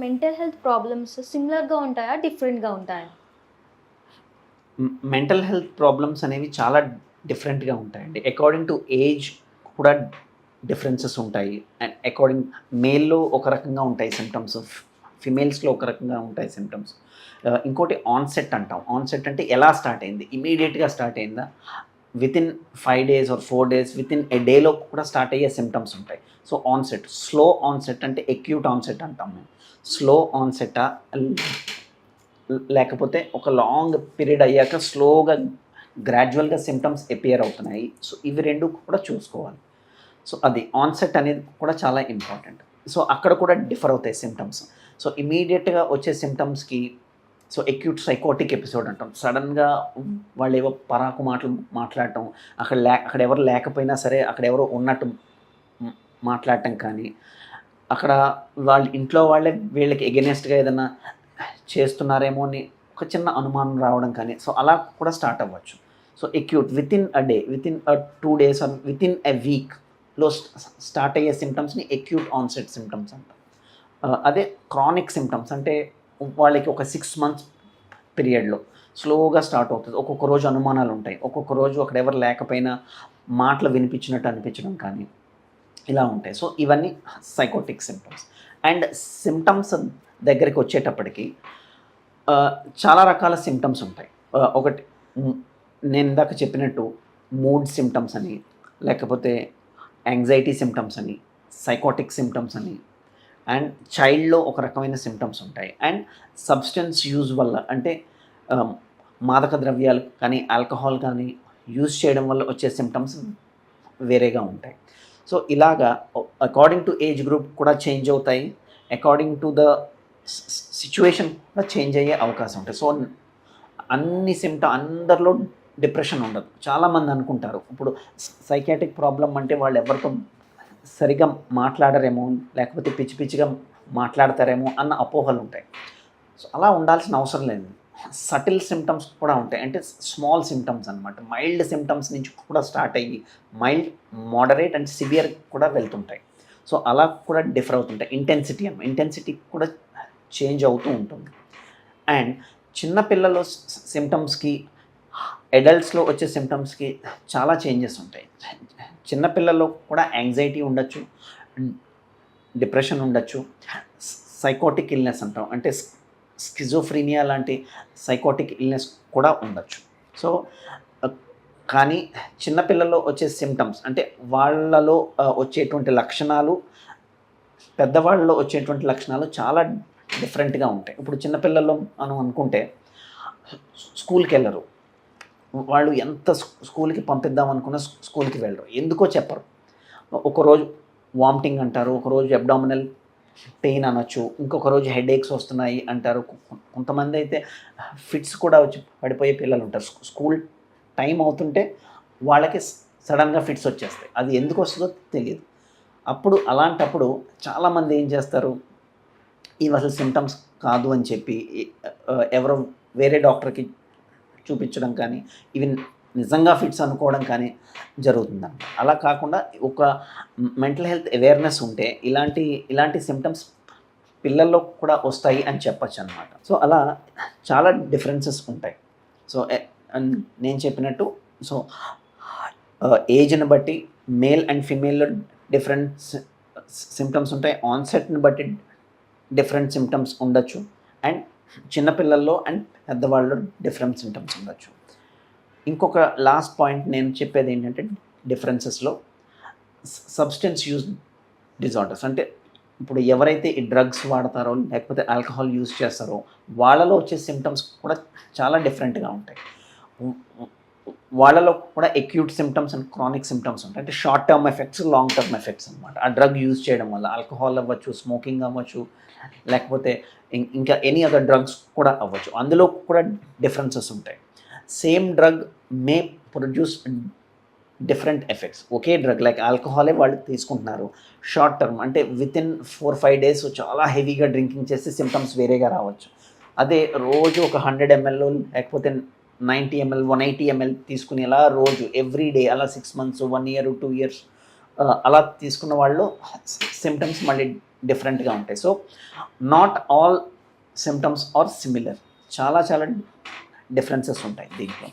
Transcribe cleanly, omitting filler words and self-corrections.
Mental health problems సిమిలర్‌గా ఉంటాయా? డిఫరెంట్‌గా ఉంటాయా? మెంటల్ హెల్త్ ప్రాబ్లమ్స్ అనేవి చాలా డిఫరెంట్గా ఉంటాయండి. అకార్డింగ్ టు ఏజ్ కూడా డిఫరెన్సెస్ ఉంటాయి. అండ్ అకార్డింగ్ మేల్‌లో ఒక రకంగా ఉంటాయి సిమ్టమ్స్, ఫిమేల్స్‌లో ఒక రకంగా ఉంటాయి సిమ్టమ్స్. ఇంకోటి ఆన్సెట్ అంటాం. ఆన్సెట్ అంటే ఎలా స్టార్ట్ అయింది? ఇమీడియట్‌గా స్టార్ట్ అయిందా? Within 5 days or 4 days within a డేలో కూడా స్టార్ట్ అయ్యే సిమ్టమ్స్ ఉంటాయి. సో ఆన్సెట్, స్లో ఆన్సెట్ అంటే అక్యూట్ ఆన్సెట్ అంటాం మేము. స్లో ఆన్సెటా లేకపోతే ఒక లాంగ్ పీరియడ్ అయ్యాక స్లోగా గ్రాడ్యువల్గా సిమ్టమ్స్ అపియర్ అవుతున్నాయి. సో ఇవి రెండు కూడా చూసుకోవాలి. సో అది ఆన్సెట్ అనేది కూడా చాలా ఇంపార్టెంట్. సో అక్కడ కూడా డిఫర్ అవుతాయి సిమ్టమ్స్. సో ఇమీడియట్గా వచ్చే సిమ్టమ్స్కి సో అక్యూట్ సైకోటిక్ ఎపిసోడ్ అంటాం. సడన్గా వాళ్ళు ఏవో పరాకు మాటలు మాట్లాడటం, అక్కడ ఎవరు లేకపోయినా సరే అక్కడ ఎవరో ఉన్నట్టు మాట్లాడటం కానీ, అక్కడ వాళ్ళ ఇంట్లో వాళ్ళే వీళ్ళకి ఎగెనెస్ట్గా ఏదైనా చేస్తున్నారేమో అని ఒక చిన్న అనుమానం రావడం కానీ, సో అలా కూడా స్టార్ట్ అవ్వచ్చు. So acute within a day, within 2 days or within a వీక్లో స్టార్ట్ అయ్యే సిమ్టమ్స్ని అక్యూట్ ఆన్సెట్ సిమ్టమ్స్ అంటాం. అదే క్రానిక్ సిమ్టమ్స్ అంటే వాళ్ళకి ఒక 6 మంత్స్ పీరియడ్లో స్లోగా స్టార్ట్ అవుతుంది. ఒక్కొక్క రోజు అనుమానాలు ఉంటాయి, ఒక్కొక్క రోజు అక్కడ ఎవరు లేకపోయినా మాటలు వినిపించినట్టు అనిపించడం కానీ ఇలా ఉంటాయి. సో ఇవన్నీ సైకోటిక్ సిమ్టమ్స్. అండ్ సిమ్టమ్స్ దగ్గరికి వచ్చేటప్పటికి చాలా రకాల సిమ్టమ్స్ ఉంటాయి. ఒకటి నేను ఇందాక చెప్పినట్టు మూడ్ సిమ్టమ్స్ అని, లేకపోతే యాంగ్జైటీ సిమ్టమ్స్ అని, సైకోటిక్ సిమ్టమ్స్ అని, అండ్ చైల్డ్లో ఒక రకమైన సిమ్టమ్స్ ఉంటాయి. అండ్ సబ్స్టెన్స్ యూజ్ వల్ల అంటే మాదక ద్రవ్యాలు కానీ ఆల్కహాల్ కానీ యూజ్ చేయడం వల్ల వచ్చే సిమ్టమ్స్ వేరేగా ఉంటాయి. సో ఇలాగా అకార్డింగ్ టు ఏజ్ గ్రూప్ కూడా చేంజ్ అవుతాయి, అకార్డింగ్ టు ద సిచ్యువేషన్ కూడా చేంజ్ అయ్యే అవకాశం ఉంటుంది. సో అన్ని అందరిలో డిప్రెషన్ ఉండదు. చాలామంది అనుకుంటారు ఇప్పుడు సైకాట్రిక్ ప్రాబ్లం అంటే వాళ్ళు ఎవరితో సరిగా మాట్లాడరేమో, లేకపోతే పిచ్చి పిచ్చిగా మాట్లాడతారేమో అన్న అపోహలు ఉంటాయి. సో అలా ఉండాల్సిన అవసరం లేదు. సటిల్ సిమ్టమ్స్ కూడా ఉంటాయి, అంటే స్మాల్ సిమ్టమ్స్ అనమాట. మైల్డ్ సిమ్టమ్స్ నుంచి కూడా స్టార్ట్ అయ్యి మైల్డ్, మోడరేట్ అండ్ సివియర్ కూడా వెళ్తుంటాయి. సో అలా కూడా డిఫర్ అవుతుంటాయి. ఇంటెన్సిటీ కూడా చేంజ్ అవుతూ ఉంటుంది. అండ్ చిన్నపిల్లల సిమ్టమ్స్కి అడల్ట్స్లో వచ్చే సిమ్టమ్స్కి చాలా చేంజెస్ ఉంటాయి. చిన్నపిల్లల్లో కూడా యాంగ్జైటీ ఉండొచ్చు, డిప్రెషన్ ఉండొచ్చు, సైకోటిక్ ఇల్నెస్ అంటాం, అంటే స్కిజోఫ్రీనియా లాంటి సైకోటిక్ ఇల్నెస్ కూడా ఉండొచ్చు. సో కానీ చిన్నపిల్లల్లో వచ్చే సిమ్టమ్స్ అంటే వాళ్ళలో వచ్చేటువంటి లక్షణాలు పెద్దవాళ్ళలో వచ్చేటువంటి లక్షణాలు చాలా డిఫరెంట్గా ఉంటాయి. ఇప్పుడు చిన్నపిల్లల్లో మనం అనుకుంటే స్కూల్కి వెళ్ళరు, వాళ్ళు ఎంత స్కూల్కి పంపిద్దాం అనుకున్న స్కూల్కి వెళ్ళరు, ఎందుకో చెప్పరు. ఒకరోజు వామిటింగ్ అంటారు, ఒకరోజు అబ్డామినల్ పెయిన్ అనొచ్చు, ఇంకొక రోజు హెడేక్స్ వస్తున్నాయి అంటారు. కొంతమంది అయితే ఫిట్స్ కూడా వచ్చి పడిపోయే పిల్లలు ఉంటారు. స్కూల్ టైం అవుతుంటే వాళ్ళకి సడన్గా ఫిట్స్ వచ్చేస్తాయి, అది ఎందుకు వస్తుందో తెలియదు. అలాంటప్పుడు చాలామంది ఏం చేస్తారు, ఇవి అసలు సిమ్టమ్స్ కాదు అని చెప్పి ఎవరో వేరే డాక్టర్కి చూపించడం కానీ, ఇవి నిజంగా ఫిట్స్ అనుకోవడం కానీ జరుగుతుందన్నమాట. అలా కాకుండా ఒక మెంటల్ హెల్త్ అవేర్నెస్ ఉంటే ఇలాంటి సిమ్టమ్స్ పిల్లల్లో కూడా వస్తాయి అని చెప్పచ్చు అనమాట. సో అలా చాలా డిఫరెన్సెస్ ఉంటాయి. సో నేను చెప్పినట్టు సో ఏజ్ని బట్టి మేల్ అండ్ ఫిమేల్లో డిఫరెంట్ సిమ్టమ్స్ ఉంటాయి, ఆన్సెట్ని బట్టి డిఫరెంట్ సిమ్టమ్స్ ఉండొచ్చు, అండ్ చిన్నపిల్లల్లో అండ్ పెద్దవాళ్ళలో డిఫరెంట్ సిమ్టమ్స్ ఉండొచ్చు. ఇంకొక లాస్ట్ పాయింట్ నేను చెప్పేది ఏంటంటే డిఫరెన్సెస్లో సబ్స్టెన్స్ యూజ్ డిజార్డర్స్, అంటే ఇప్పుడు ఎవరైతే ఈ డ్రగ్స్ వాడతారో లేకపోతే ఆల్కహాల్ యూజ్ చేస్తారో వాళ్ళలో వచ్చే సిమ్టమ్స్ కూడా చాలా డిఫరెంట్గా ఉంటాయి. వాళ్ళలో కూడా acute symptoms and chronic symptoms ఉంటాయి, అంటే short term effects, long term effects అనమాట. ఆ డ్రగ్ యూజ్ చేయడం వల్ల ఆల్కహాల్ అవ్వచ్చు, స్మోకింగ్ అవ్వచ్చు, లేకపోతే ఇంకా ఎనీ అదర్ డ్రగ్స్ కూడా అవ్వచ్చు, అందులో కూడా డిఫరెన్సెస్ ఉంటాయి. సేమ్ డ్రగ్ మే ప్రొడ్యూస్ డిఫరెంట్ ఎఫెక్ట్స్. ఒకే డ్రగ్ లైక్ ఆల్కహాలే వాళ్ళు తీసుకుంటున్నారు, షార్ట్ టర్మ్ అంటే వితిన్ 4-5 డేస్ చాలా హెవీగా డ్రింకింగ్ చేస్తే సిమ్టమ్స్ వేరేగా రావచ్చు. అదే రోజు ఒక 100 ml లేకపోతే 90 ml 180 ml తీసుకుని అలా రోజు ఎవ్రీ డే అలా 6 months 1 year 2 years అలా తీసుకున్న వాళ్ళు సిమ్టమ్స్ మళ్ళీ డిఫరెంట్గా ఉంటాయి. So not all symptoms are similar, చాలా చాలా డిఫరెన్సెస్ ఉంటాయి దీంట్లో.